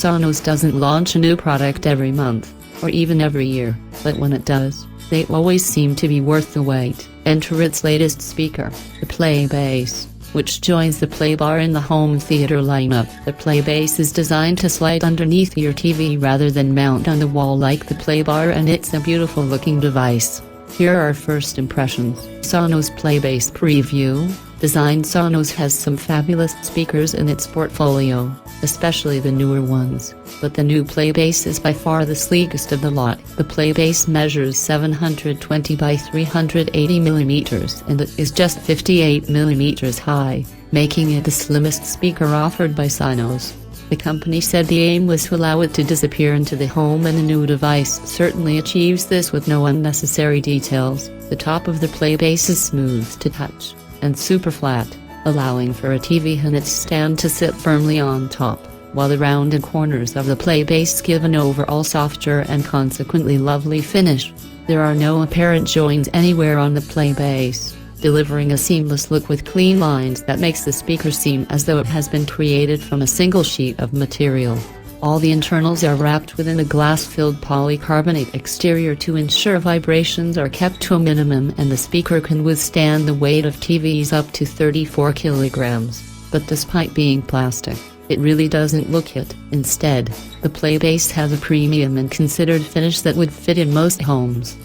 Sonos doesn't launch a new product every month, or even every year, but when it does, they always seem to be worth the wait. Enter its latest speaker, the PlayBase, which joins the PlayBar in the home theater lineup. The PlayBase is designed to slide underneath your TV rather than mount on the wall like the PlayBar, and it's a beautiful looking device. Here are first impressions. Sonos PlayBase Preview. Design. Sonos has some fabulous speakers in its portfolio, especially the newer ones, but the new PlayBase is by far the sleekest of the lot. The PlayBase measures 720 by 380 mm and it is just 58 mm high, making it the slimmest speaker offered by Sonos. The company said the aim was to allow it to disappear into the home, and the new device certainly achieves this with no unnecessary details. The top of the PlayBase is smooth to touch and super flat, allowing for a TV and its stand to sit firmly on top, while the rounded corners of the PlayBase give an overall softer and consequently lovely finish. There are no apparent joins anywhere on the PlayBase, delivering a seamless look with clean lines that makes the speaker seem as though it has been created from a single sheet of material. All the internals are wrapped within a glass-filled polycarbonate exterior to ensure vibrations are kept to a minimum, and the speaker can withstand the weight of TVs up to 34 kilograms. But despite being plastic, it really doesn't look it. Instead, the PlayBase has a premium and considered finish that would fit in most homes.